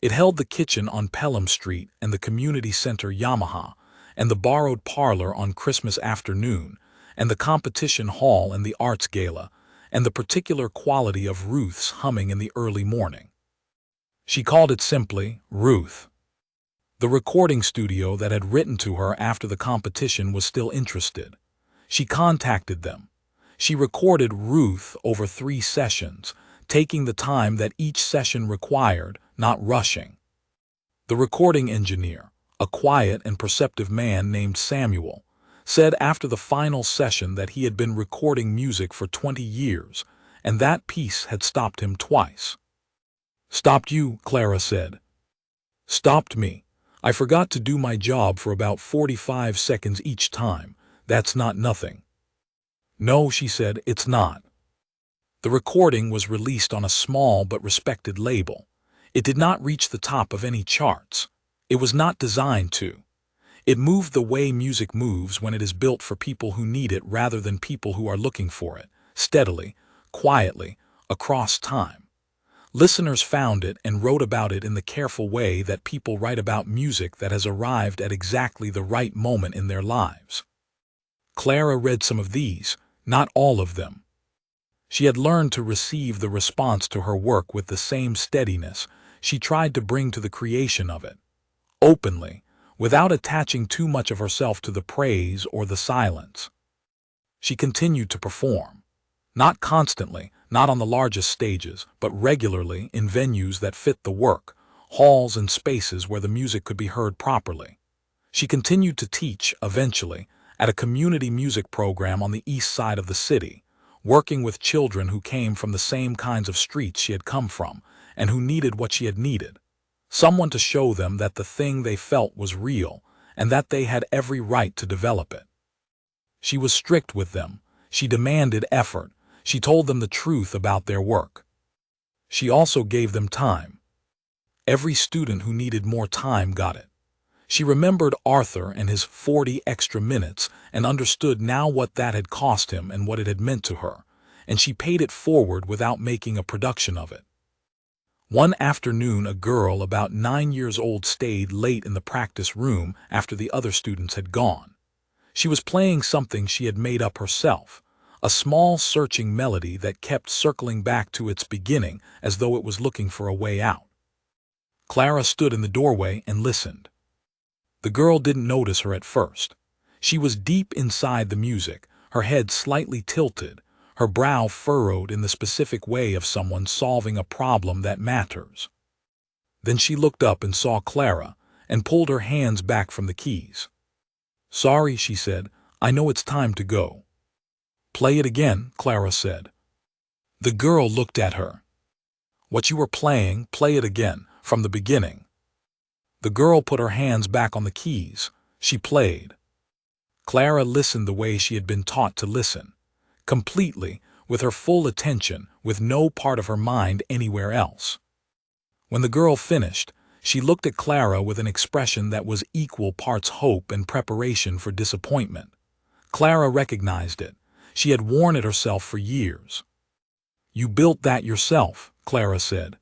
It held the kitchen on Pelham Street and the community center Yamaha, and the borrowed parlor on Christmas afternoon, and the competition hall and the arts gala, and the particular quality of Ruth's humming in the early morning. She called it simply Ruth. The recording studio that had written to her after the competition was still interested. She contacted them. She recorded Ruth over 3 sessions, taking the time that each session required, not rushing. The recording engineer, a quiet and perceptive man named Samuel, said after the final session that he had been recording music for 20 years, and that piece had stopped him twice. "Stopped you," Clara said. "Stopped me. I forgot to do my job for about 45 seconds each time. That's not nothing." "No," she said, "it's not." The recording was released on a small but respected label. It did not reach the top of any charts. It was not designed to. It moved the way music moves when it is built for people who need it rather than people who are looking for it, steadily, quietly, across time. Listeners found it and wrote about it in the careful way that people write about music that has arrived at exactly the right moment in their lives. Clara read some of these, not all of them. She had learned to receive the response to her work with the same steadiness she tried to bring to the creation of it, openly, without attaching too much of herself to the praise or the silence. She continued to perform. Not constantly, not on the largest stages, but regularly in venues that fit the work, halls and spaces where the music could be heard properly. She continued to teach, eventually, at a community music program on the east side of the city, working with children who came from the same kinds of streets she had come from and who needed what she had needed. Someone to show them that the thing they felt was real and that they had every right to develop it. She was strict with them. She demanded effort. She told them the truth about their work. She also gave them time. Every student who needed more time got it. She remembered Arthur and his 40 extra minutes and understood now what that had cost him and what it had meant to her, and she paid it forward without making a production of it. One afternoon, a girl about 9 years old stayed late in the practice room after the other students had gone. She was playing something she had made up herself, a small searching melody that kept circling back to its beginning as though it was looking for a way out. Clara stood in the doorway and listened. The girl didn't notice her at first. She was deep inside the music, her head slightly tilted, her brow furrowed in the specific way of someone solving a problem that matters. Then she looked up and saw Clara, and pulled her hands back from the keys. "Sorry," she said, "I know it's time to go." "Play it again," Clara said. The girl looked at her. "What you were playing, play it again, from the beginning." The girl put her hands back on the keys. She played. Clara listened the way she had been taught to listen, completely, with her full attention, with no part of her mind anywhere else. When the girl finished, she looked at Clara with an expression that was equal parts hope and preparation for disappointment. Clara recognized it. She had worn it herself for years. "You built that yourself," Clara said.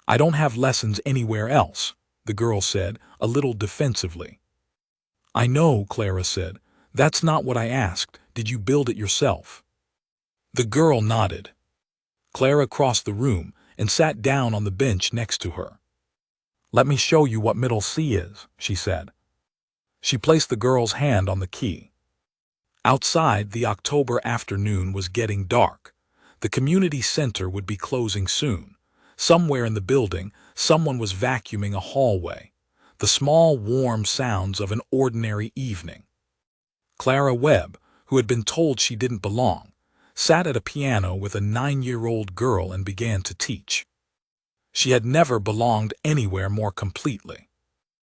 "I don't have lessons anywhere else," the girl said, a little defensively. "I know," Clara said. "That's not what I asked. Did you build it yourself?" The girl nodded. Clara crossed the room and sat down on the bench next to her. "Let me show you what middle C is," she said. She placed the girl's hand on the key. Outside, the October afternoon was getting dark. The community center would be closing soon. Somewhere in the building, someone was vacuuming a hallway. The small, warm sounds of an ordinary evening. Clara Webb, who had been told she didn't belong, sat at a piano with a 9-year-old girl and began to teach. She had never belonged anywhere more completely.